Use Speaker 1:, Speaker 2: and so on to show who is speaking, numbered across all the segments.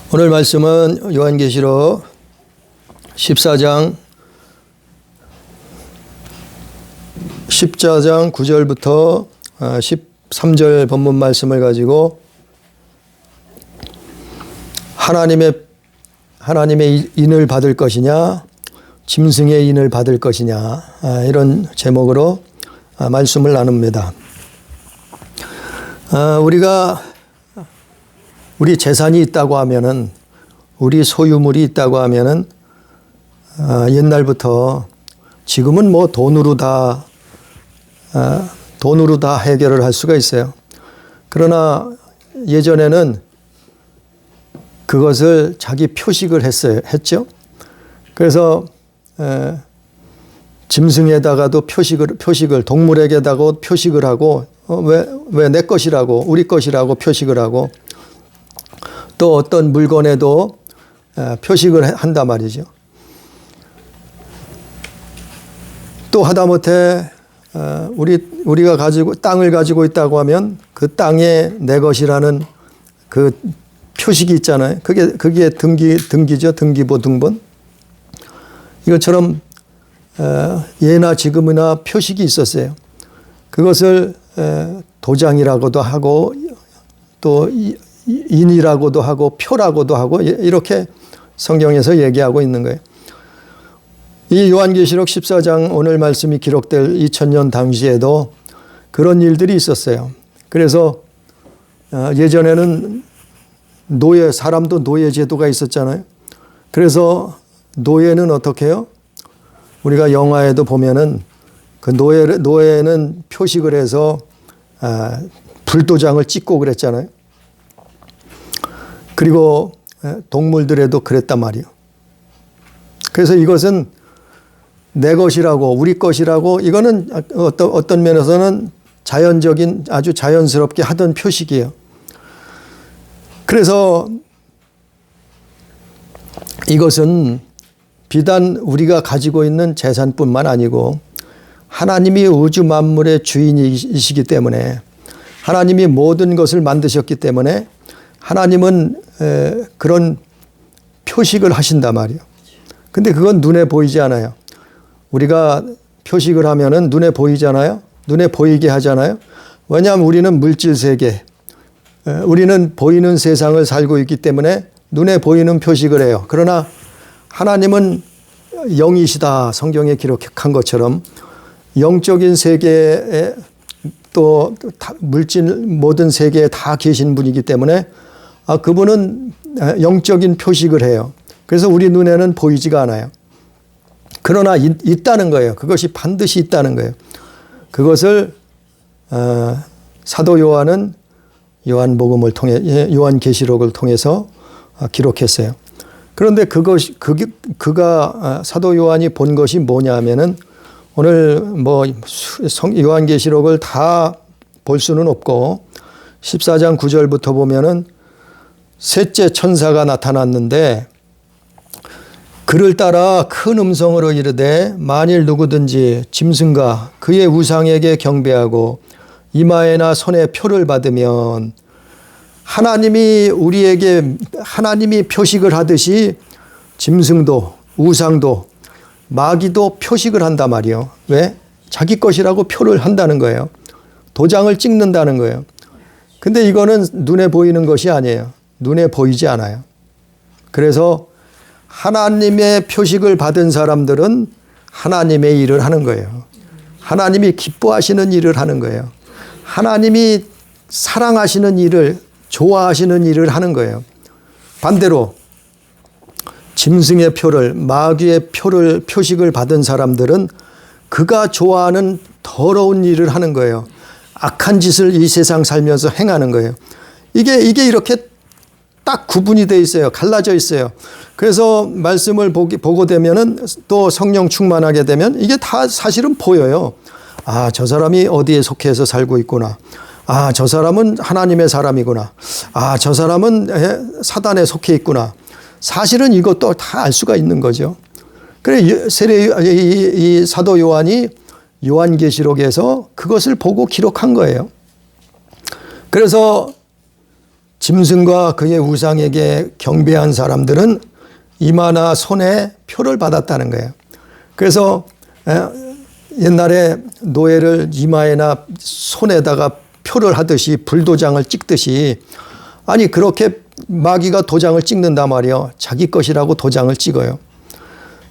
Speaker 1: 오늘 말씀은 요한계시록 14장 9절부터 13절 본문 말씀을 가지고 하나님의 인을 받을 것이냐 짐승의 인을 받을 것이냐 이런 제목으로 말씀을 나눕니다. 우리 재산이 있다고 하면은, 우리 소유물이 있다고 하면은 옛날부터, 지금은 뭐 돈으로 다 해결을 할 수가 있어요. 그러나 예전에는 그것을 자기 표식을 했죠. 그래서 짐승에다가도 표식을 동물에게다가 표식을 하고 왜 내 것이라고, 우리 것이라고 표식을 하고, 또 어떤 물건에도 표식을 한단 말이죠. 또 하다못해 우리가 땅을 가지고 있다고 하면 그 땅에 내 것이라는 그 표식이 있잖아요. 그게 등기죠. 등기부 등본. 이것처럼 예나 지금이나 표식이 있었어요. 그것을 도장이라고도 하고 또 인이라고도 하고 표라고도 하고 이렇게 성경에서 얘기하고 있는 거예요. 이 요한계시록 14장 오늘 말씀이 기록될 2000년 당시에도 그런 일들이 있었어요. 그래서 예전에는 사람도 노예 제도가 있었잖아요. 그래서 노예는 어떻게 해요? 우리가 영화에도 보면은 그 노예는 표식을 해서 불도장을 찍고 그랬잖아요. 그리고 동물들에도 그랬단 말이에요. 그래서 이것은 내 것이라고, 우리 것이라고, 이거는 어떤 면에서는 자연적인, 아주 자연스럽게 하던 표식이에요. 그래서 이것은 비단 우리가 가지고 있는 재산뿐만 아니고 하나님이 우주 만물의 주인이시기 때문에, 하나님이 모든 것을 만드셨기 때문에 하나님은 그런 표식을 하신단 말이에요. 근데 그건 눈에 보이지 않아요. 우리가 표식을 하면은 눈에 보이잖아요. 눈에 보이게 하잖아요. 왜냐하면 우리는 물질 세계, 우리는 보이는 세상을 살고 있기 때문에 눈에 보이는 표식을 해요. 그러나 하나님은 영이시다. 성경에 기록한 것처럼 영적인 세계에 또 물질 모든 세계에 다 계신 분이기 때문에 그분은 영적인 표식을 해요. 그래서 우리 눈에는 보이지가 않아요. 그러나 있다는 거예요. 그것이 반드시 있다는 거예요. 그것을 사도 요한은 요한복음을 통해, 요한계시록을 통해서 기록했어요. 그런데 그가 사도 요한이 본 것이 뭐냐 하면은, 오늘 뭐 요한계시록을 다 볼 수는 없고 14장 9절부터 보면은 셋째 천사가 나타났는데 그를 따라 큰 음성으로 이르되 만일 누구든지 짐승과 그의 우상에게 경배하고 이마에나 손에 표를 받으면, 하나님이 표식을 하듯이 짐승도 우상도 마귀도 표식을 한단 말이에요. 왜? 자기 것이라고 표를 한다는 거예요. 도장을 찍는다는 거예요. 근데 이거는 눈에 보이는 것이 아니에요. 눈에 보이지 않아요. 그래서 하나님의 표식을 받은 사람들은 하나님의 일을 하는 거예요. 하나님이 기뻐하시는 일을 하는 거예요. 하나님이 사랑하시는 일을, 좋아하시는 일을 하는 거예요. 반대로 짐승의 표를, 마귀의 표식을 받은 사람들은 그가 좋아하는 더러운 일을 하는 거예요. 악한 짓을 이 세상 살면서 행하는 거예요. 이게 이렇게 딱 구분이 돼 있어요. 갈라져 있어요. 그래서 말씀을 보고 되면은, 또 성령 충만하게 되면 이게 다 사실은 보여요. 저 사람이 어디에 속해서 살고 있구나. 저 사람은 하나님의 사람이구나. 저 사람은 사단에 속해 있구나. 사실은 이것도 다 알 수가 있는 거죠. 그래, 이 사도 요한이 요한계시록에서 그것을 보고 기록한 거예요. 그래서 짐승과 그의 우상에게 경배한 사람들은 이마나 손에 표를 받았다는 거예요. 그래서 옛날에 노예를 이마에나 손에다가 표를 하듯이 불도장을 찍듯이, 아니 그렇게 마귀가 도장을 찍는단 말이에요. 자기 것이라고 도장을 찍어요.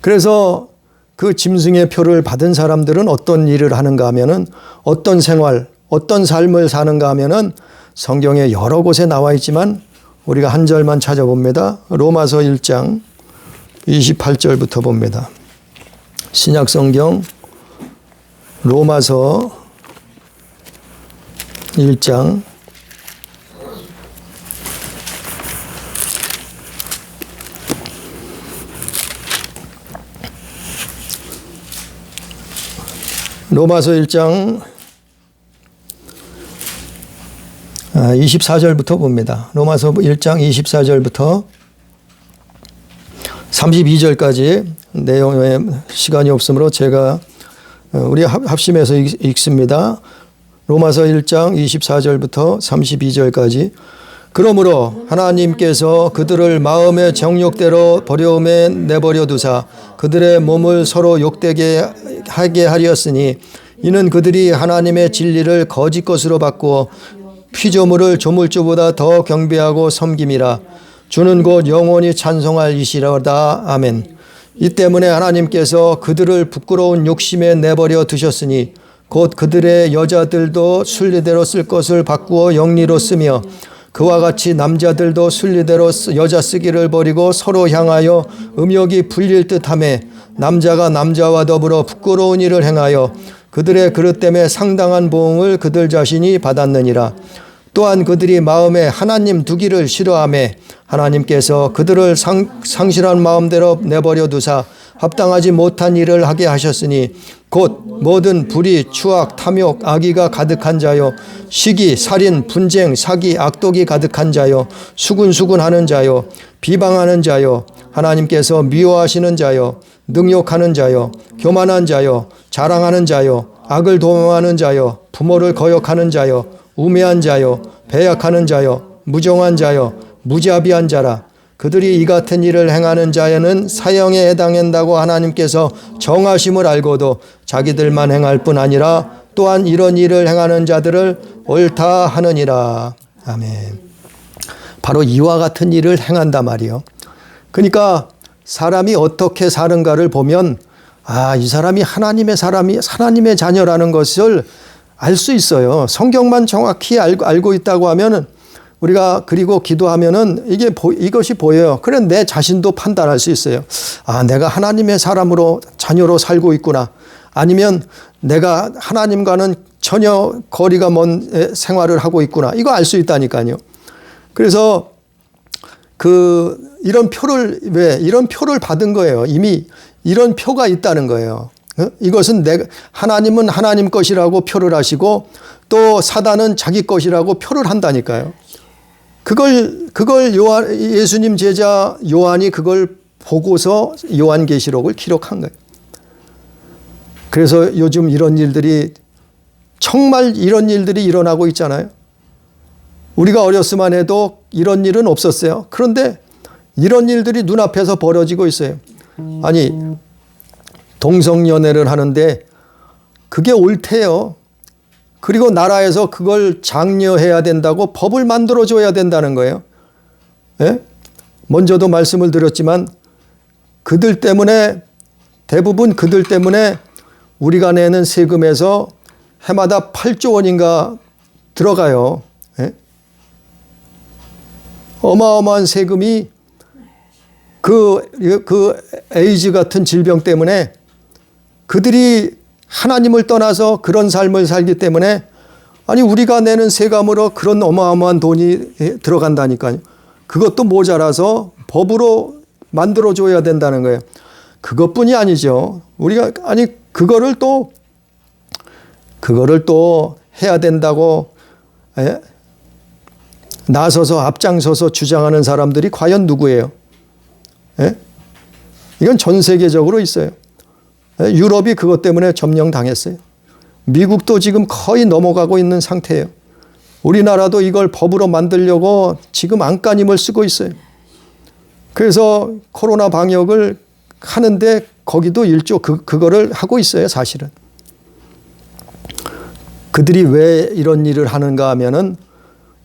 Speaker 1: 그래서 그 짐승의 표를 받은 사람들은 어떤 일을 하는가 하면은, 어떤 생활, 어떤 삶을 사는가 하면은 성경에 여러 곳에 나와 있지만 우리가 한 절만 찾아봅니다. 로마서 1장 28절부터 봅니다. 신약 성경 로마서 1장 24절부터 봅니다. 로마서 1장 24절부터 32절까지 내용에 시간이 없으므로 제가 우리 합심해서 읽습니다. 로마서 1장 24절부터 32절까지. 그러므로 하나님께서 그들을 마음의 정욕대로 버려움에 내버려 두사 그들의 몸을 서로 욕되게 하게 하렸으니, 이는 그들이 하나님의 진리를 거짓 것으로 바꾸어 피조물을 조물주보다 더 경배하고 섬김이라. 주는 곧 영원히 찬송할 이시로다. 아멘. 이 때문에 하나님께서 그들을 부끄러운 욕심에 내버려 두셨으니 곧 그들의 여자들도 순리대로 쓸 것을 바꾸어 영리로 쓰며, 그와 같이 남자들도 순리대로 여자 쓰기를 버리고 서로 향하여 음욕이 불릴 듯하며, 남자가 남자와 더불어 부끄러운 일을 행하여 그들의 그릇 때문에 상당한 보응을 그들 자신이 받았느니라. 또한 그들이 마음에 하나님 두기를 싫어하며 하나님께서 그들을 상실한 마음대로 내버려 두사 합당하지 못한 일을 하게 하셨으니, 곧 모든 불의, 추악, 탐욕, 악의가 가득한 자요, 시기, 살인, 분쟁, 사기, 악독이 가득한 자요, 수군수군하는 자요, 비방하는 자요, 하나님께서 미워하시는 자요, 능욕하는 자요, 교만한 자요, 자랑하는 자요, 악을 도모하는 자요, 부모를 거역하는 자요, 우매한 자요, 배약하는 자요, 무정한 자요, 무자비한 자라. 그들이 이 같은 일을 행하는 자에는 사형에 해당한다고 하나님께서 정하심을 알고도 자기들만 행할 뿐 아니라 또한 이런 일을 행하는 자들을 옳다 하느니라. 아멘. 바로 이와 같은 일을 행한단 말이요. 그러니까 사람이 어떻게 사는가를 보면, 아, 이 사람이 하나님의 자녀라는 것을 알 수 있어요. 성경만 정확히 알고 있다고 하면은, 우리가 그리고 기도하면은 이것이 보여요. 그래, 내 자신도 판단할 수 있어요. 아, 내가 하나님의 자녀로 살고 있구나. 아니면 내가 하나님과는 전혀 거리가 먼 생활을 하고 있구나. 이거 알 수 있다니까요. 그래서 이런 표를 받은 거예요. 이미 이런 표가 있다는 거예요. 이것은 하나님은 하나님 것이라고 표를 하시고, 또 사단은 자기 것이라고 표를 한다니까요. 그걸 예수님 제자 요한이 그걸 보고서 요한계시록을 기록한 거예요. 그래서 요즘 정말 이런 일들이 일어나고 있잖아요. 우리가 어렸으만 해도 이런 일은 없었어요. 그런데 이런 일들이 눈앞에서 벌어지고 있어요. 아니, 동성연애를 하는데 그게 옳대요. 그리고 나라에서 그걸 장려해야 된다고 법을 만들어줘야 된다는 거예요. 예? 먼저도 말씀을 드렸지만 대부분 그들 때문에 우리가 내는 세금에서 해마다 8조 원인가 들어가요. 예? 어마어마한 세금이 그 에이즈 같은 질병 때문에 그들이 하나님을 떠나서 그런 삶을 살기 때문에, 아니, 우리가 내는 세금으로 그런 어마어마한 돈이 들어간다니까요. 그것도 모자라서 법으로 만들어줘야 된다는 거예요. 그것뿐이 아니죠. 그거를 또 해야 된다고 나서서 앞장서서 주장하는 사람들이 과연 누구예요? 이건 전 세계적으로 있어요. 유럽이 그것 때문에 점령당했어요. 미국도 지금 거의 넘어가고 있는 상태예요. 우리나라도 이걸 법으로 만들려고 지금 안간힘을 쓰고 있어요. 그래서 코로나 방역을 하는데 거기도 일조 그거를 하고 있어요, 사실은. 그들이 왜 이런 일을 하는가 하면은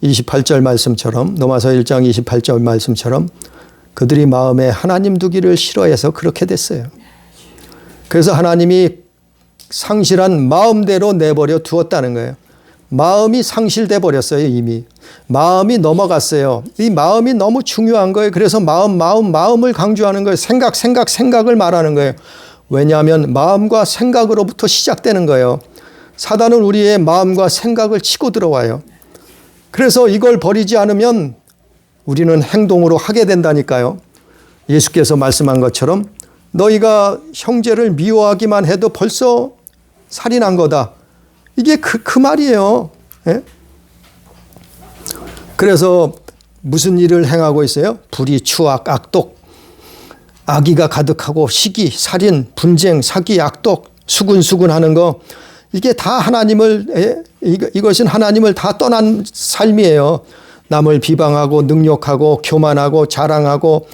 Speaker 1: 28절 말씀처럼, 로마서 1장 28절 말씀처럼 그들이 마음에 하나님 두기를 싫어해서 그렇게 됐어요. 그래서 하나님이 상실한 마음대로 내버려 두었다는 거예요. 마음이 상실돼 버렸어요, 이미. 마음이 넘어갔어요. 이 마음이 너무 중요한 거예요. 그래서 마음을 강조하는 거예요. 생각을 말하는 거예요. 왜냐하면 마음과 생각으로부터 시작되는 거예요. 사단은 우리의 마음과 생각을 치고 들어와요. 그래서 이걸 버리지 않으면 우리는 행동으로 하게 된다니까요. 예수께서 말씀한 것처럼 너희가 형제를 미워하기만 해도 벌써 살인한 거다. 이게 그 말이에요. 예? 그래서 무슨 일을 행하고 있어요? 불의, 추악, 악독, 악의가 가득하고 시기, 살인, 분쟁, 사기, 악독, 수군수군하는 거, 이게 다 이것은 하나님을 다 떠난 삶이에요. 남을 비방하고 능욕하고 교만하고 자랑하고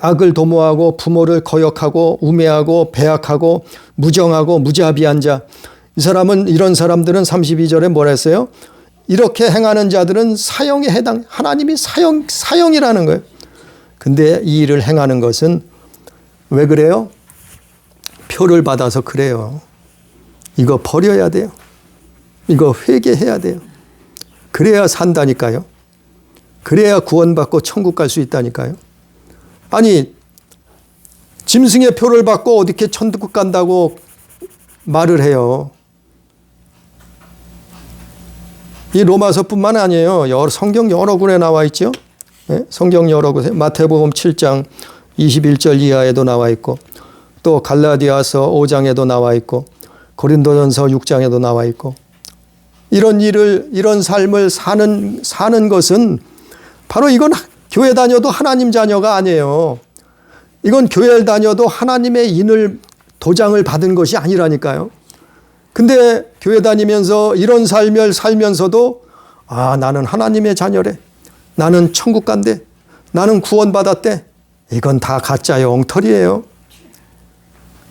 Speaker 1: 악을 도모하고 부모를 거역하고 우매하고 배악하고 무정하고 무자비한 자. 이런 사람들은 32절에 뭐라 했어요? 이렇게 행하는 자들은 사형에 해당, 하나님이 사형이라는 거예요. 근데 이 일을 행하는 것은 왜 그래요? 표를 받아서 그래요. 이거 버려야 돼요. 이거 회개해야 돼요. 그래야 산다니까요. 그래야 구원받고 천국 갈 수 있다니까요. 아니, 짐승의 표를 받고 어떻게 천국 간다고 말을 해요. 이 로마서뿐만 아니에요. 성경 여러 군에 나와 있죠. 네? 성경 여러 군에 마태복음 7장 21절 이하에도 나와 있고 또 갈라디아서 5장에도 나와 있고 고린도전서 6장에도 나와 있고 이런 삶을 사는 것은 바로 이건 교회 다녀도 하나님 자녀가 아니에요. 이건 교회를 다녀도 하나님의 도장을 받은 것이 아니라니까요. 근데 교회 다니면서 이런 삶을 살면서도 나는 하나님의 자녀래. 나는 천국 간대. 나는 구원받았대. 이건 다 가짜요. 엉터리예요.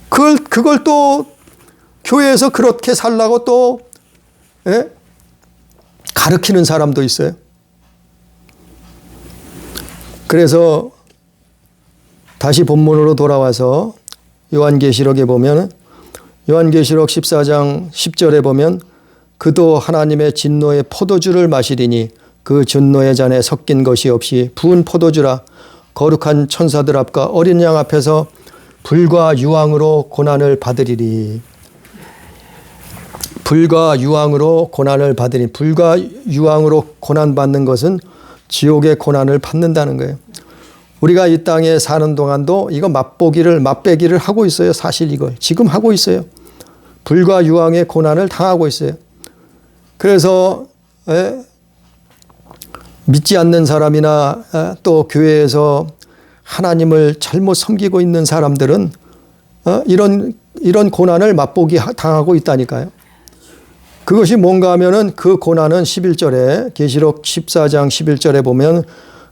Speaker 1: 그걸 또 교회에서 그렇게 살라고 또 가르치는 사람도 있어요. 그래서 다시 본문으로 돌아와서 요한계시록에 보면 요한계시록 14장 10절에 보면 그도 하나님의 진노의 포도주를 마시리니 그 진노의 잔에 섞인 것이 없이 부은 포도주라 거룩한 천사들 앞과 어린 양 앞에서 불과 유황으로 고난을 받으리리. 불과 유황으로 고난을 받으리니 불과 유황으로 고난받는 것은 지옥의 고난을 받는다는 거예요. 우리가 이 땅에 사는 동안도 이거 맛배기를 하고 있어요. 사실 이걸 지금 하고 있어요. 불과 유황의 고난을 당하고 있어요. 그래서 믿지 않는 사람이나 또 교회에서 하나님을 잘못 섬기고 있는 사람들은 이런 고난을 맛보기 당하고 있다니까요. 그것이 뭔가 하면은 그 고난은 11절에 계시록 14장 11절에 보면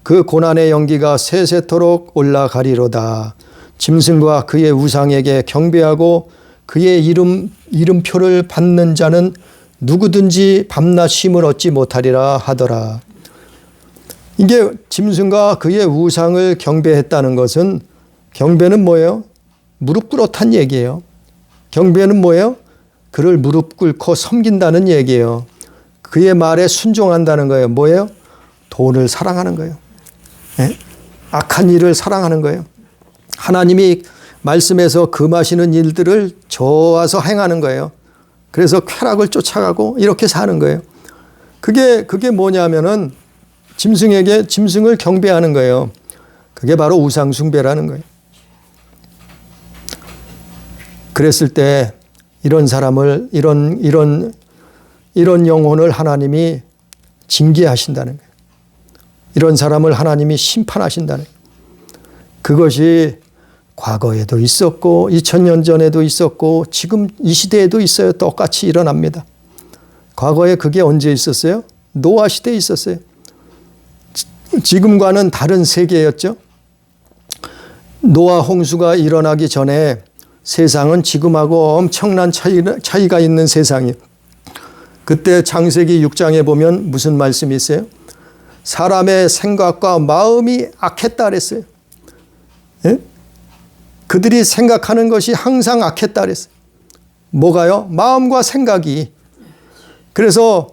Speaker 1: 그 고난의 연기가 세세토록 올라가리로다. 짐승과 그의 우상에게 경배하고 그의 이름표를 받는 자는 누구든지 밤낮 쉼을 얻지 못하리라 하더라. 이게 짐승과 그의 우상을 경배했다는 것은 경배는 뭐예요? 무릎 꿇었단 얘기예요. 경배는 뭐예요? 그를 무릎 꿇고 섬긴다는 얘기예요. 그의 말에 순종한다는 거예요. 뭐예요? 돈을 사랑하는 거예요. 네? 악한 일을 사랑하는 거예요. 하나님이 말씀에서 금하시는 일들을 좋아서 행하는 거예요. 그래서 쾌락을 쫓아가고 이렇게 사는 거예요. 그게 뭐냐면은 짐승을 경배하는 거예요. 그게 바로 우상 숭배라는 거예요. 그랬을 때 이런 사람을 이런 영혼을 하나님이 징계하신다는 거예요. 이런 사람을 하나님이 심판하신다는 거예요. 그것이 과거에도 있었고 2000년 전에도 있었고 지금 이 시대에도 있어요. 똑같이 일어납니다. 과거에 그게 언제 있었어요? 노아 시대에 있었어요. 지금과는 다른 세계였죠. 노아 홍수가 일어나기 전에 세상은 지금하고 엄청난 차이가 있는 세상이에요. 그때 창세기 6장에 보면 무슨 말씀이 있어요? 사람의 생각과 마음이 악했다 그랬어요. 예? 그들이 생각하는 것이 항상 악했다 그랬어요. 뭐가요? 마음과 생각이. 그래서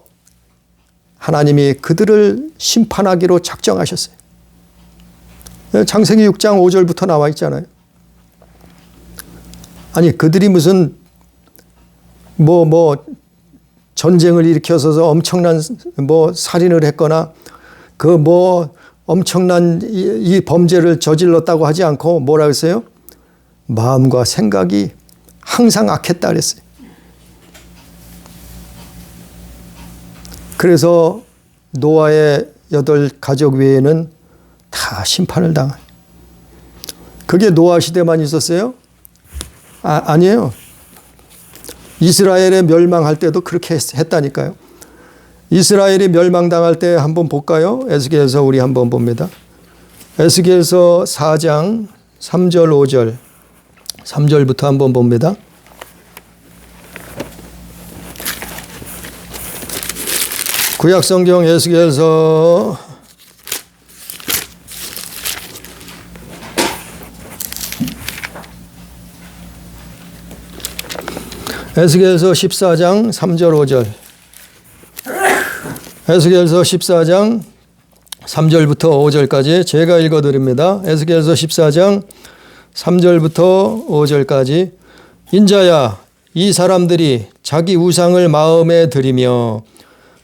Speaker 1: 하나님이 그들을 심판하기로 작정하셨어요. 창세기 6장 5절부터 나와 있잖아요. 아니 그들이 무슨 전쟁을 일으켜서 엄청난 살인을 했거나 엄청난 이 범죄를 저질렀다고 하지 않고 뭐라 그랬어요? 마음과 생각이 항상 악했다 그랬어요. 그래서 노아의 8가족 외에는 다 심판을 당한. 그게 노아 시대만 있었어요? 아니에요. 이스라엘의 멸망할 때도 그렇게 했다니까요. 이스라엘이 멸망당할 때 한번 볼까요? 에스겔서 우리 한번 봅니다. 에스겔서 4장 3절 5절 3절부터 한번 봅니다. 구약성경 에스겔서 14장 3절 5절 에스겔서 14장 3절부터 5절까지 제가 읽어드립니다. 에스겔서 14장 3절부터 5절까지 인자야 이 사람들이 자기 우상을 마음에 들이며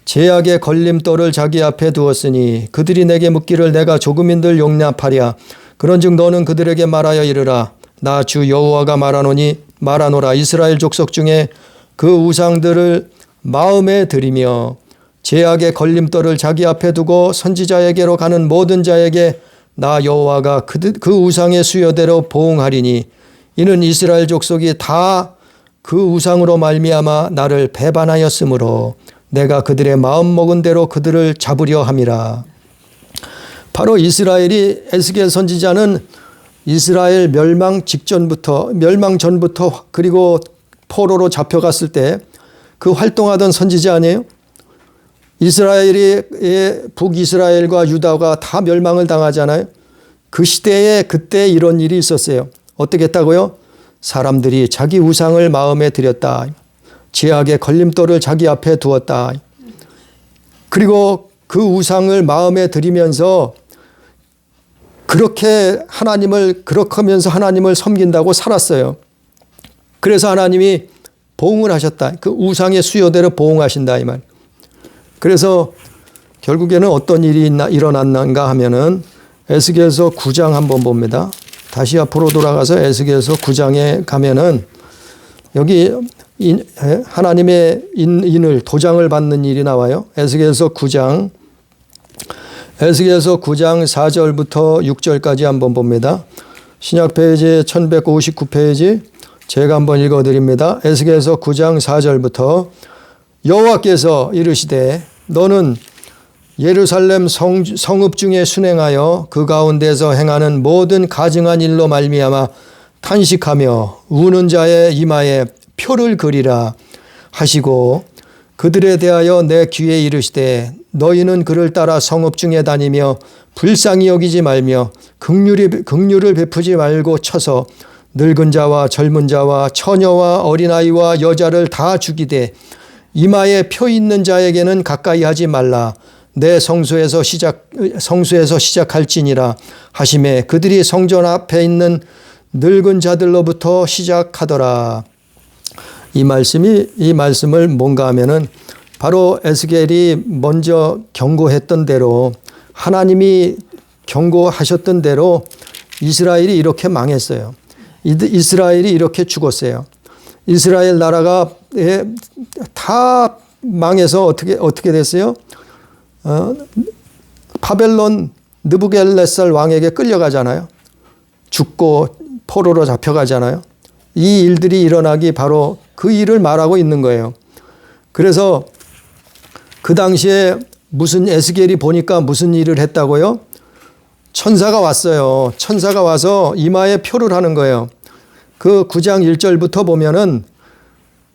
Speaker 1: 제약의 걸림돌을 자기 앞에 두었으니 그들이 내게 묻기를 내가 조금인들 용납하랴. 그런즉 너는 그들에게 말하여 이르라. 나 주 여호와가 말하노라. 이스라엘 족속 중에 그 우상들을 마음에 들이며 제약의 걸림돌을 자기 앞에 두고 선지자에게로 가는 모든 자에게 나 여호와가 그 우상의 수요대로 보응하리니 이는 이스라엘 족속이 다 그 우상으로 말미암아 나를 배반하였으므로 내가 그들의 마음 먹은 대로 그들을 잡으려 함이라. 바로 이스라엘이 에스겔 선지자는 이스라엘 멸망 전부터 그리고 포로로 잡혀갔을 때 그 활동하던 선지자 아니에요? 이스라엘이 북이스라엘과 유다가 다 멸망을 당하잖아요. 그 시대에 그때 이런 일이 있었어요. 어떻게 했다고요? 사람들이 자기 우상을 마음에 들였다. 제약의 걸림돌을 자기 앞에 두었다. 그리고 그 우상을 마음에 들이면서 그렇게 하면서 하나님을 섬긴다고 살았어요. 그래서 하나님이 보응을 하셨다. 그 우상의 수요대로 보응하신다 이 말. 그래서 결국에는 어떤 일이 일어났는가 하면은 에스겔서 9장 한번 봅니다. 다시 앞으로 돌아가서 에스겔서 9장에 가면은 여기 하나님의 도장을 받는 일이 나와요. 에스겔서 9장 4절부터 6절까지 한번 봅니다. 신약 페이지 1159페이지 제가 한번 읽어드립니다. 에스겔서 9장 4절부터 여호와께서 이르시되 너는 예루살렘 성읍 중에 순행하여 그 가운데서 행하는 모든 가증한 일로 말미암아 탄식하며 우는 자의 이마에 표를 그리라 하시고 그들에 대하여 내 귀에 이르시되 너희는 그를 따라 성읍 중에 다니며 불쌍히 여기지 말며 긍휼을 베푸지 말고 쳐서 늙은 자와 젊은 자와 처녀와 어린아이와 여자를 다 죽이되 이마에 표 있는 자에게는 가까이 하지 말라. 내 성소에서 시작할지니라 하시매 그들이 성전 앞에 있는 늙은 자들로부터 시작하더라. 이 말씀을 뭔가 하면은 바로 에스겔이 먼저 경고했던 대로 하나님이 경고하셨던 대로 이스라엘이 이렇게 망했어요. 이스라엘이 이렇게 죽었어요. 이스라엘 나라가 다 망해서 어떻게 됐어요? 바벨론 느부갓네살 왕에게 끌려가잖아요. 죽고 포로로 잡혀가잖아요. 이 일들이 일어나기 바로 그 일을 말하고 있는 거예요. 그래서 그 당시에 무슨 에스겔이 보니까 무슨 일을 했다고요? 천사가 왔어요. 천사가 와서 이마에 표를 하는 거예요. 그 9장 1절부터 보면은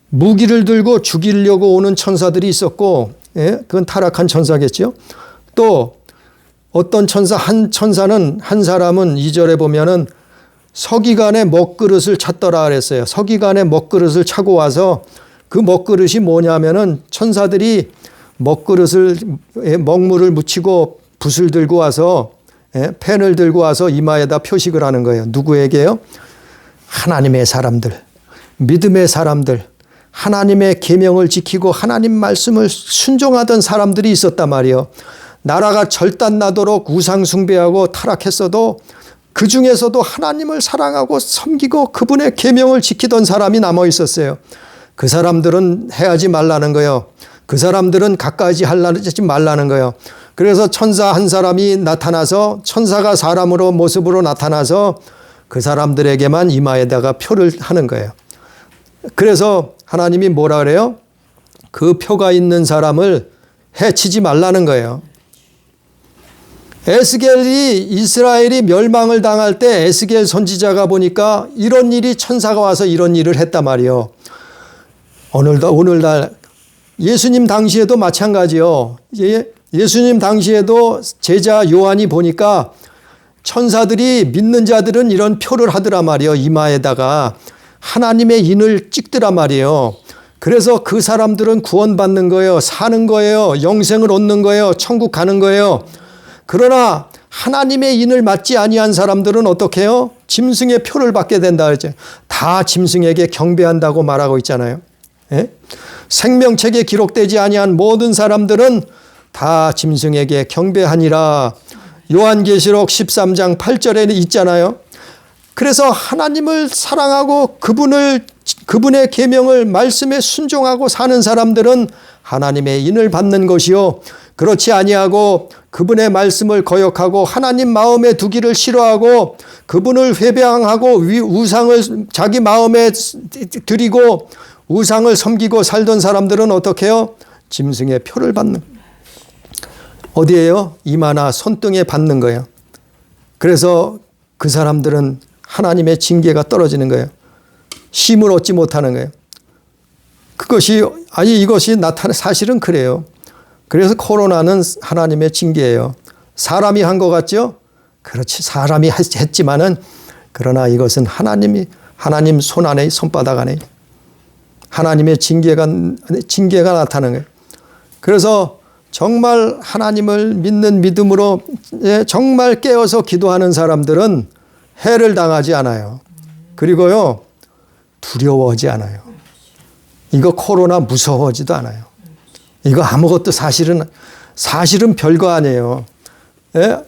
Speaker 1: 무기를 들고 죽이려고 오는 천사들이 있었고, 예? 그건 타락한 천사겠죠. 또 어떤 한 천사는, 한 사람은 2절에 보면은 서기관의 먹그릇을 찾더라 그랬어요. 서기관의 먹그릇을 차고 와서 그 먹그릇이 뭐냐면은 천사들이 먹물을 묻히고 붓을 들고 와서, 예? 펜을 들고 와서 이마에다 표식을 하는 거예요. 누구에게요? 하나님의 사람들, 믿음의 사람들, 하나님의 계명을 지키고 하나님 말씀을 순종하던 사람들이 있었단 말이에요. 나라가 절단나도록 우상 숭배하고 타락했어도 그 중에서도 하나님을 사랑하고 섬기고 그분의 계명을 지키던 사람이 남아 있었어요. 그 사람들은 해하지 말라는 거예요. 그 사람들은 가까이 하지 말라는 거예요. 그래서 천사 한 사람이 나타나서, 천사가 사람으로 모습으로 나타나서 그 사람들에게만 이마에다가 표를 하는 거예요. 그래서 하나님이 뭐라 그래요? 그 표가 있는 사람을 해치지 말라는 거예요. 이스라엘이 멸망을 당할 때 에스겔 선지자가 보니까 이런 일이, 천사가 와서 이런 일을 했단 말이에요. 오늘날 예수님 당시에도 마찬가지요. 예수님 당시에도 제자 요한이 보니까 천사들이, 믿는 자들은 이런 표를 하더라 말이에요. 이마에다가 하나님의 인을 찍더라 말이에요. 그래서 그 사람들은 구원받는 거예요. 사는 거예요. 영생을 얻는 거예요. 천국 가는 거예요. 그러나 하나님의 인을 맞지 아니한 사람들은 어떻게 해요? 짐승의 표를 받게 된다 그랬죠. 다 짐승에게 경배한다고 말하고 있잖아요. 예? 생명책에 기록되지 아니한 모든 사람들은 다 짐승에게 경배하니라. 요한계시록 13장 8절에 있잖아요. 그래서 하나님을 사랑하고 그분의 계명을, 말씀에 순종하고 사는 사람들은 하나님의 인을 받는 것이요, 그렇지 아니하고 그분의 말씀을 거역하고 하나님 마음에 두기를 싫어하고 그분을 회방하고 우상을 자기 마음에 드리고 우상을 섬기고 살던 사람들은 어떻게 해요? 짐승의 표를 받는, 어디에요? 이마나 손등에 받는 거예요. 그래서 그 사람들은 하나님의 징계가 떨어지는 거예요. 힘을 얻지 못하는 거예요. 이것이 사실은 그래요. 그래서 코로나는 하나님의 징계예요. 사람이 한 것 같죠? 그렇지, 사람이 했지만은, 그러나 이것은 하나님 손 안에, 손바닥 안에 하나님의 징계가 나타나는 거예요. 그래서 정말 하나님을 믿는 믿음으로 정말 깨어서 기도하는 사람들은 해를 당하지 않아요. 그리고요, 두려워하지 않아요. 이거 코로나 무서워하지도 않아요. 이거 아무것도 사실은 별거 아니에요. 예?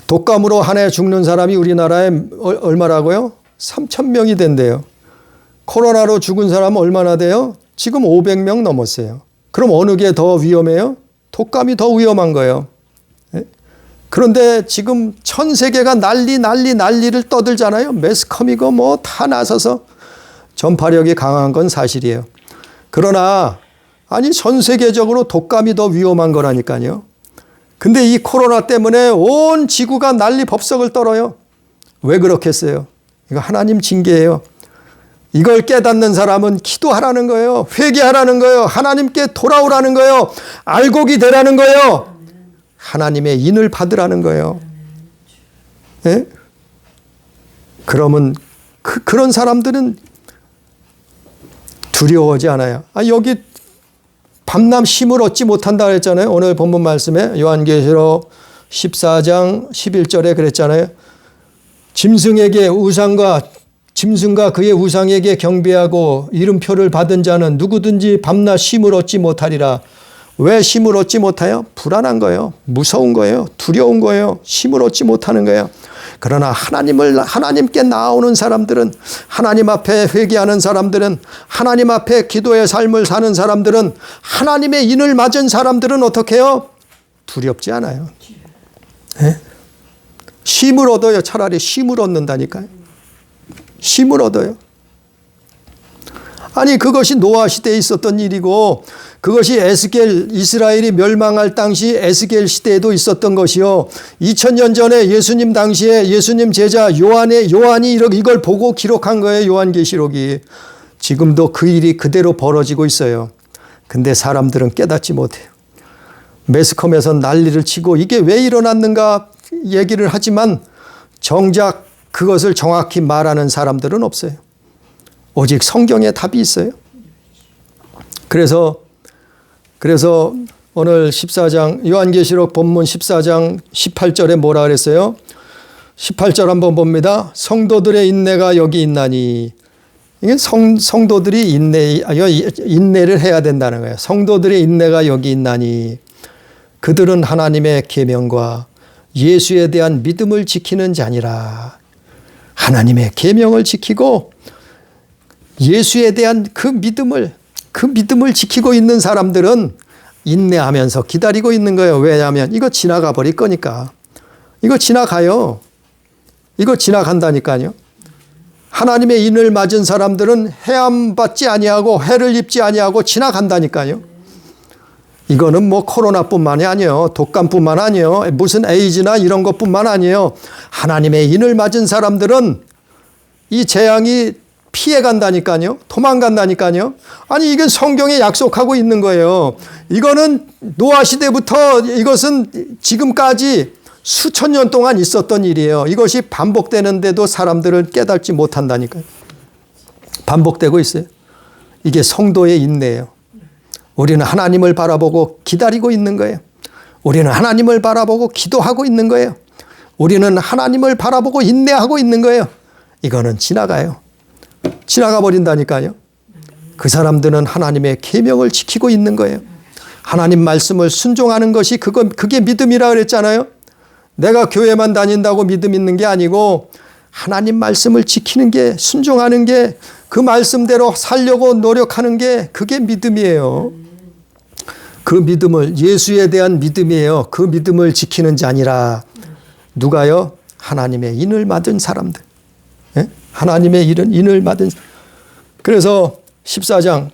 Speaker 1: 독감으로 한 해 죽는 사람이 우리나라에 얼마라고요? 3,000명이 된대요. 코로나로 죽은 사람은 얼마나 돼요? 지금 500명 넘었어요. 그럼 어느 게 더 위험해요? 독감이 더 위험한 거예요. 예? 그런데 지금 전 세계가 난리를 떠들잖아요. 매스컴이고 뭐 다 나서서 전파력이 강한 건 사실이에요. 그러나 전 세계적으로 독감이 더 위험한 거라니까요. 근데 이 코로나 때문에 온 지구가 난리 법석을 떨어요. 왜 그렇겠어요? 이거 하나님 징계예요. 이걸 깨닫는 사람은 기도하라는 거예요. 회개하라는 거예요. 하나님께 돌아오라는 거예요. 알곡이 되라는 거예요. 하나님의 인을 받으라는 거예요. 예? 그러면 그런 사람들은 두려워하지 않아요. 여기 밤낮 힘을 얻지 못한다 그랬잖아요. 오늘 본문 말씀에 요한계시록 14장 11절에 그랬잖아요. 짐승과 그의 우상에게 경배하고 이름표를 받은 자는 누구든지 밤낮 쉼을 얻지 못하리라. 왜 쉼을 얻지 못해요? 불안한 거예요. 무서운 거예요. 두려운 거예요. 쉼을 얻지 못하는 거예요. 그러나 하나님께 나오는 사람들은, 하나님 앞에 회개하는 사람들은, 하나님 앞에 기도의 삶을 사는 사람들은, 하나님의 인을 맞은 사람들은 어떻게 해요? 두렵지 않아요. 네? 쉼을 얻어요. 차라리 쉼을 얻는다니까요. 쉼을 얻어요. 그것이 노아 시대에 있었던 일이고, 그것이 에스겔 이스라엘이 멸망할 당시 에스겔 시대에도 있었던 것이요. 2000년 전에 예수님 당시에 예수님 제자 요한이 이걸 보고 기록한 거예요. 요한계시록이. 지금도 그 일이 그대로 벌어지고 있어요. 근데 사람들은 깨닫지 못해요. 매스컴에서 난리를 치고 이게 왜 일어났는가 얘기를 하지만 정작 그것을 정확히 말하는 사람들은 없어요. 오직 성경에 답이 있어요. 그래서 오늘 14장 요한계시록 본문 14장 18절에 뭐라 그랬어요? 18절 한번 봅니다. 성도들의 인내가 여기 있나니. 이게 성도들이 인내를 해야 된다는 거예요. 성도들의 인내가 여기 있나니 그들은 하나님의 계명과 예수에 대한 믿음을 지키는 자니라. 하나님의 계명을 지키고 예수에 대한 그 믿음을 지키고 있는 사람들은 인내하면서 기다리고 있는 거예요. 왜냐하면 이거 지나가 버릴 거니까. 이거 지나가요. 이거 지나간다니까요. 하나님의 인을 맞은 사람들은 해함 받지 아니하고 해를 입지 아니하고 지나간다니까요. 이거는 뭐 코로나뿐만이 아니에요. 독감뿐만 아니에요. 무슨 에이즈나 이런 것뿐만 아니에요. 하나님의 인을 맞은 사람들은 이 재앙이 피해간다니까요. 도망간다니까요. 아니 이게 성경에 약속하고 있는 거예요. 이거는 노아 시대부터 이것은 지금까지 수천 년 동안 있었던 일이에요. 이것이 반복되는데도 사람들을 깨닫지 못한다니까요. 반복되고 있어요. 이게 성도의 인내예요. 우리는 하나님을 바라보고 기다리고 있는 거예요. 우리는 하나님을 바라보고 기도하고 있는 거예요. 우리는 하나님을 바라보고 인내하고 있는 거예요. 이거는 지나가요. 지나가 버린다니까요. 그 사람들은 하나님의 계명을 지키고 있는 거예요. 하나님 말씀을 순종하는 것이 그게 믿음이라 그랬잖아요. 내가 교회만 다닌다고 믿음 있는 게 아니고 하나님 말씀을 지키는 게, 순종하는 게, 그 말씀대로 살려고 노력하는 게 그게 믿음이에요. 그 믿음을, 예수에 대한 믿음이에요. 그 믿음을 지키는 자니라. 누가요? 하나님의 인을 받은 사람들. 예? 하나님의 인을 받은. 그래서 14장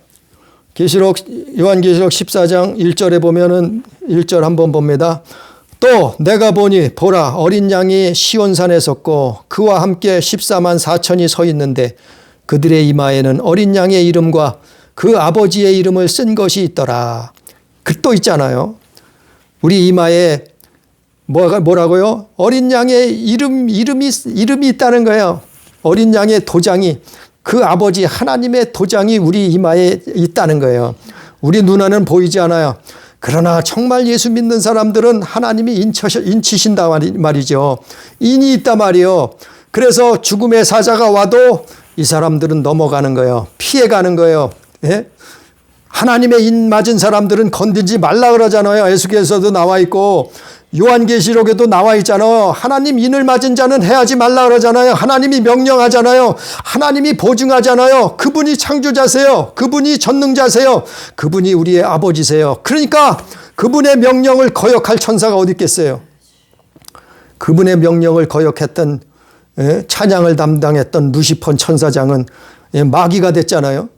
Speaker 1: 요한계시록 14장 1절에 보면은 1절 한번 봅니다. 또 내가 보니 보라 어린 양이 시온산에 섰고 그와 함께 14만 4천이 서 있는데 그들의 이마에는 어린 양의 이름과 그 아버지의 이름을 쓴 것이 있더라. 그 또 있잖아요. 우리 이마에 뭐라고요? 어린 양의 이름이 있다는 거예요. 어린 양의 도장이, 그 아버지 하나님의 도장이 우리 이마에 있다는 거예요. 우리 눈에는 보이지 않아요. 그러나 정말 예수 믿는 사람들은 하나님이 인치신다 말이죠. 인이 있단 말이에요. 그래서 죽음의 사자가 와도 이 사람들은 넘어가는 거예요. 피해가는 거예요. 예? 하나님의 인 맞은 사람들은 건들지 말라 그러잖아요. 에스겔서도 나와 있고 요한계시록에도 나와 있잖아요. 하나님 인을 맞은 자는 해하지 말라 그러잖아요. 하나님이 명령하잖아요. 하나님이 보증하잖아요. 그분이 창조자세요. 그분이 전능자세요. 그분이 우리의 아버지세요. 그러니까 그분의 명령을 거역할 천사가 어디 있겠어요. 그분의 명령을 거역했던, 찬양을 담당했던 루시폰 천사장은 마귀가 됐잖아요.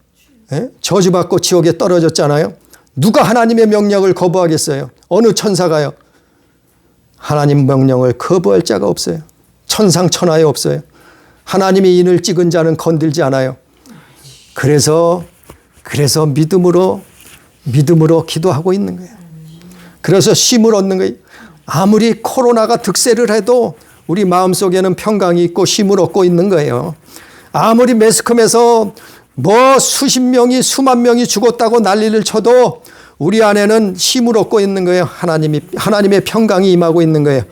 Speaker 1: 저주받고 지옥에 떨어졌잖아요. 누가 하나님의 명령을 거부하겠어요? 어느 천사가요? 하나님 명령을 거부할 자가 없어요. 천상천하에 없어요. 하나님이 인을 찍은 자는 건들지 않아요. 그래서 믿음으로 기도하고 있는 거예요. 그래서 쉼을 얻는 거예요. 아무리 코로나가 득세를 해도 우리 마음속에는 평강이 있고 쉼을 얻고 있는 거예요. 아무리 매스컴에서 수십 명이 수만 명이 죽었다고 난리를 쳐도 우리 안에는 힘을 얻고 있는 거예요. 하나님의 평강이 임하고 있는 거예요.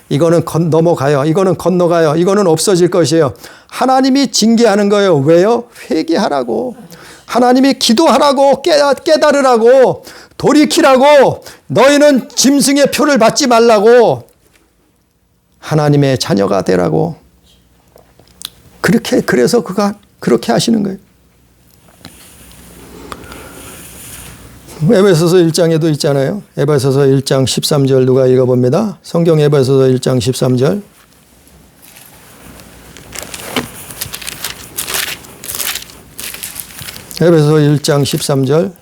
Speaker 1: 이거는 넘어가요. 이거는 건너가요. 이거는 없어질 것이에요. 하나님이 징계하는 거예요. 왜요? 회개하라고. 하나님이 기도하라고, 깨달으라고, 돌이키라고, 너희는 짐승의 표를 받지 말라고, 하나님의 자녀가 되라고. 그래서 그가 그렇게 하시는 거예요. 에베소서 1장에도 있잖아요. 에베소서 1장 13절 누가 읽어봅니다. 성경 에베소서 1장 13절. 에베소서 1장 13절.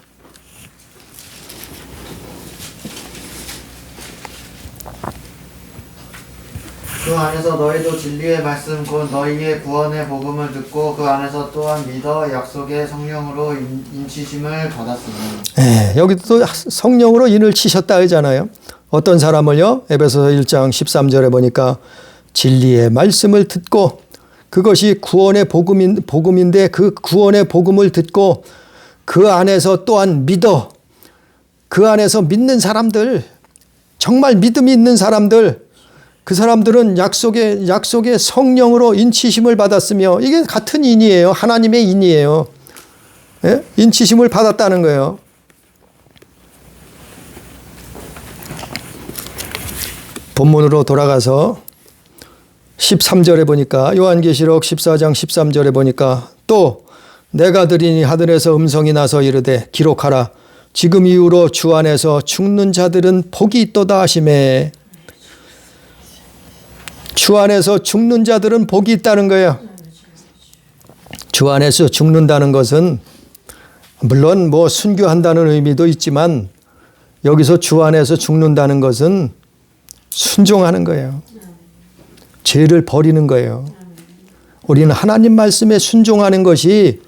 Speaker 2: 그 안에서 너희도 진리의 말씀 곧 너희의 구원의 복음을 듣고 그 안에서 또한 믿어 약속의 성령으로 인치심을 받았으니.
Speaker 1: 네, 여기도 성령으로 인을 치셨다 하잖아요. 어떤 사람을요? 에베소서 1장 13절에 보니까 진리의 말씀을 듣고 그것이 구원의 복음인데 그 구원의 복음을 듣고 그 안에서 또한 믿어 그 안에서 믿는 사람들 정말 믿음이 있는 사람들 그 사람들은 약속의 성령으로 인치심을 받았으며 이게 같은 인이에요. 하나님의 인이에요. 예? 인치심을 받았다는 거예요. 본문으로 돌아가서 13절에 보니까 요한계시록 14장 13절에 보니까 또 내가 들으니 하늘에서 음성이 나서 이르되 기록하라 지금 이후로 주 안에서 죽는 자들은 복이 있도다 하시매. 주 안에서 죽는 자들은 복이 있다는 거예요. 주 안에서 죽는다는 것은 물론 뭐 순교한다는 의미도 있지만 여기서 주 안에서 죽는다는 것은 순종하는 거예요. 죄를 버리는 거예요. 우리는 하나님 말씀에 순종하는 것이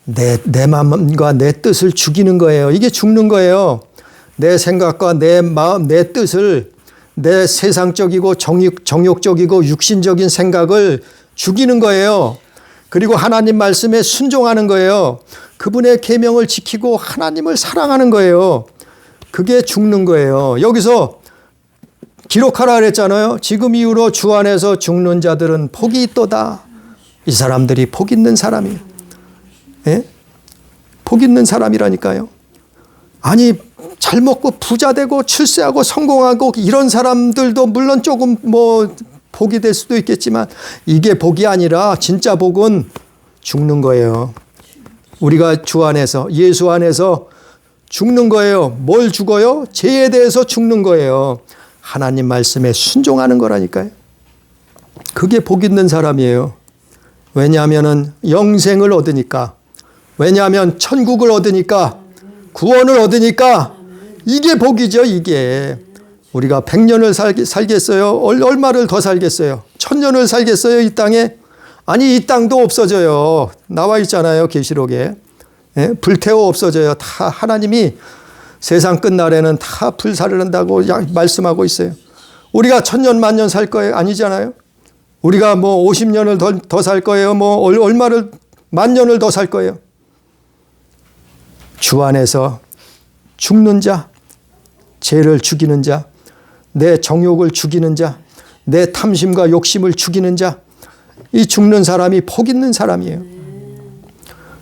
Speaker 1: 내 마음과 내 뜻을 죽이는 거예요. 이게 죽는 거예요. 내 생각과 내 마음, 내 뜻을 내 세상적이고 정욕적이고 육신적인 생각을 죽이는 거예요. 그리고 하나님 말씀에 순종하는 거예요. 그분의 계명을 지키고 하나님을 사랑하는 거예요. 그게 죽는 거예요. 여기서 기록하라 그랬잖아요. 지금 이후로 주 안에서 죽는 자들은 복이 있도다. 이 사람들이 복 있는 사람이에요. 예? 복 있는 사람이라니까요. 아니 잘 먹고 부자 되고 출세하고 성공하고 이런 사람들도 물론 조금 뭐 복이 될 수도 있겠지만 이게 복이 아니라 진짜 복은 죽는 거예요. 우리가 주 안에서 예수 안에서 죽는 거예요. 뭘 죽어요? 죄에 대해서 죽는 거예요. 하나님 말씀에 순종하는 거라니까요. 그게 복 있는 사람이에요. 왜냐하면 영생을 얻으니까. 왜냐하면 천국을 얻으니까. 구원을 얻으니까. 이게 복이죠. 이게. 우리가 100년을 살겠어요? 얼마를 더 살겠어요? 1000년을 살겠어요? 이 땅에? 아니 이 땅도 없어져요. 나와 있잖아요. 계시록에. 예? 불태워 없어져요. 다 하나님이 세상 끝날에는 다 불사를 한다고 말씀하고 있어요. 우리가 1000년 만년 살 거예요? 아니잖아요. 우리가 뭐 50년을 더 살 거예요? 뭐 얼마를 만년을 더 살 거예요? 주 안에서 죽는 자, 죄를 죽이는 자, 내 정욕을 죽이는 자, 내 탐심과 욕심을 죽이는 자, 이 죽는 사람이 복 있는 사람이에요.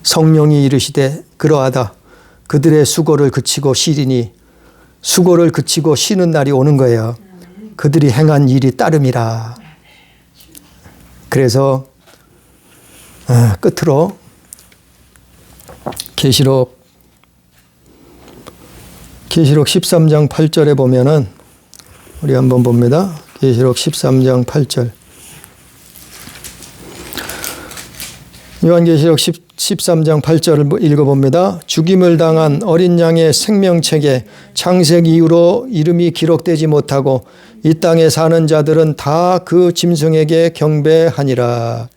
Speaker 1: 성령이 이르시되 그러하다. 그들의 수고를 그치고 쉬리니 수고를 그치고 쉬는 날이 오는 거예요. 그들이 행한 일이 따름이라. 그래서 끝으로 계시록 13장 8절에 보면은 우리 한번 봅니다. 계시록 13장 8절. 요한계시록 13장 8절을 읽어봅니다. 죽임을 당한 어린 양의 생명책에 창세기 이후로 이름이 기록되지 못하고 이 땅에 사는 자들은 다 그 짐승에게 경배하니라.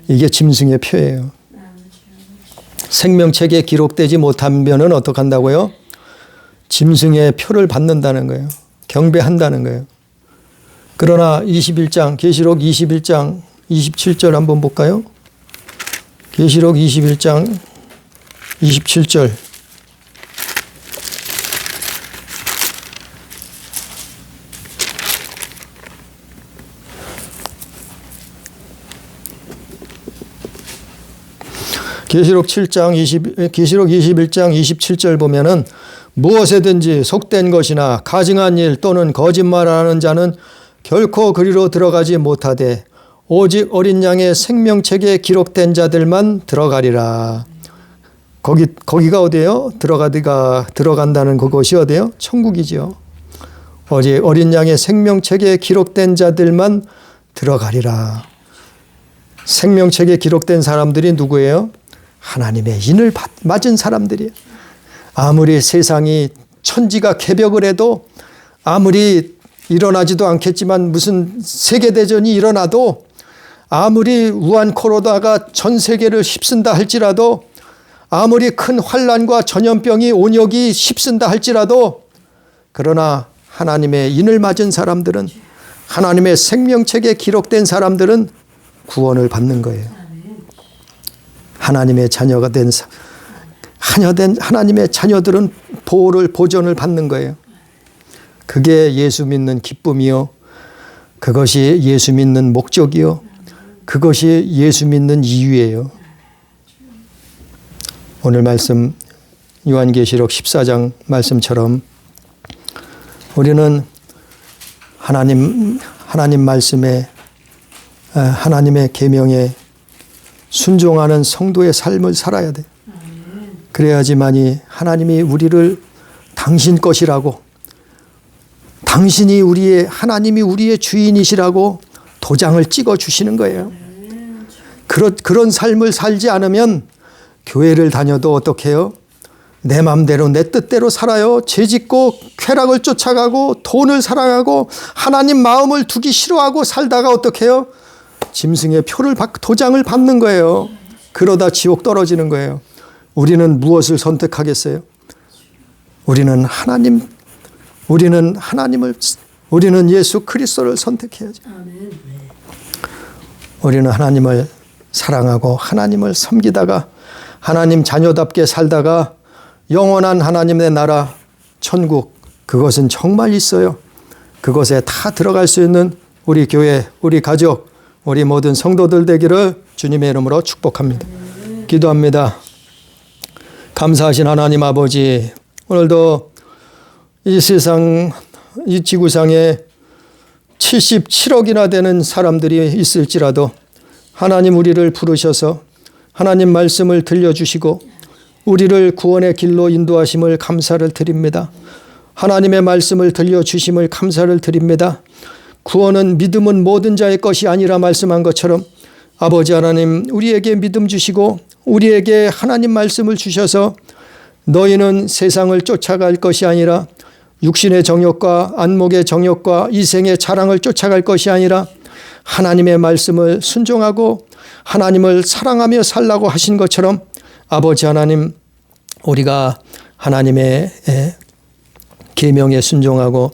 Speaker 1: 이게 짐승의 표예요. 생명책에 기록되지 못하면은 어떻게 한다고요? 짐승의 표를 받는다는 거예요. 경배한다는 거예요. 그러나 21장, 계시록 21장 27절 한번 볼까요? 계시록 21장 27절. 계시록 21장 27절 보면은 무엇에든지 속된 것이나 가증한 일 또는 거짓말하는 자는 결코 그리로 들어가지 못하되 오직 어린 양의 생명책에 기록된 자들만 들어가리라. 거기가 어디예요? 들어간다는 그곳이 어디예요? 천국이죠. 오직 어린 양의 생명책에 기록된 자들만 들어가리라. 생명책에 기록된 사람들이 누구예요? 하나님의 인을 맞은 사람들이에요. 아무리 세상이 천지가 개벽을 해도 아무리 일어나지도 않겠지만 무슨 세계대전이 일어나도 아무리 우한 코로나가 전 세계를 휩쓴다 할지라도 아무리 큰 환난과 전염병이 온역이 휩쓴다 할지라도 그러나 하나님의 인을 맞은 사람들은 하나님의 생명책에 기록된 사람들은 구원을 받는 거예요. 하나님의 자녀가 된 하나님의 자녀들은 보존을 받는 거예요. 그게 예수 믿는 기쁨이요. 그것이 예수 믿는 목적이요. 그것이 예수 믿는 이유예요. 오늘 말씀 요한계시록 14장 말씀처럼 우리는 하나님 말씀에 하나님의 계명에 순종하는 성도의 삶을 살아야 돼. 그래야지만이 하나님이 우리를 당신 것이라고 하나님이 우리의 주인이시라고 도장을 찍어 주시는 거예요. 그런 삶을 살지 않으면 교회를 다녀도 어떻게 해요? 내 마음대로 내 뜻대로 살아요. 죄짓고 쾌락을 쫓아가고 돈을 사랑하고 하나님 마음을 두기 싫어하고 살다가 어떻게 해요? 짐승의 표를 도장을 받는 거예요. 그러다 지옥 떨어지는 거예요. 우리는 무엇을 선택하겠어요? 우리는 예수 그리스도를 선택해야죠. 우리는 하나님을 사랑하고 하나님을 섬기다가 하나님 자녀답게 살다가 영원한 하나님의 나라 천국 그것은 정말 있어요. 그것에 다 들어갈 수 있는 우리 교회, 우리 가족, 우리 모든 성도들 되기를 주님의 이름으로 축복합니다. 기도합니다. 감사하신 하나님 아버지, 오늘도 이 세상 이 지구상에 77억이나 되는 사람들이 있을지라도 하나님 우리를 부르셔서 하나님 말씀을 들려주시고 우리를 구원의 길로 인도하심을 감사를 드립니다. 하나님의 말씀을 들려주심을 감사를 드립니다. 믿음은 모든 자의 것이 아니라 말씀한 것처럼 아버지 하나님 우리에게 믿음 주시고 우리에게 하나님 말씀을 주셔서 너희는 세상을 쫓아갈 것이 아니라 육신의 정욕과 안목의 정욕과 이생의 자랑을 쫓아갈 것이 아니라 하나님의 말씀을 순종하고 하나님을 사랑하며 살라고 하신 것처럼 아버지 하나님 우리가 하나님의 계명에 순종하고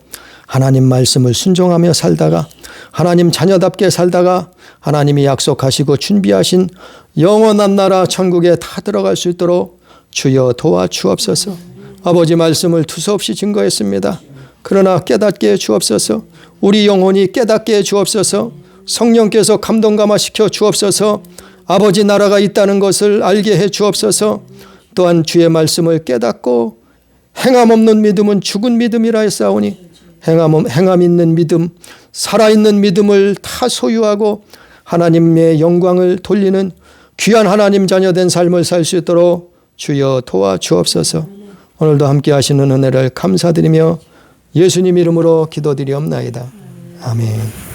Speaker 1: 하나님 말씀을 순종하며 살다가 하나님 자녀답게 살다가 하나님이 약속하시고 준비하신 영원한 나라 천국에 다 들어갈 수 있도록 주여 도와주옵소서. 아버지 말씀을 두서없이 증거했습니다. 그러나 깨닫게 해 주옵소서. 우리 영혼이 깨닫게 해 주옵소서. 성령께서 감동감화시켜 주옵소서. 아버지 나라가 있다는 것을 알게 해 주옵소서. 또한 주의 말씀을 깨닫고 행함 없는 믿음은 죽은 믿음이라 했사오니 행함 있는 믿음, 살아있는 믿음을 다 소유하고 하나님의 영광을 돌리는 귀한 하나님 자녀된 삶을 살 수 있도록 주여 도와주옵소서. 오늘도 함께 하시는 은혜를 감사드리며 예수님 이름으로 기도드리옵나이다. 아멘.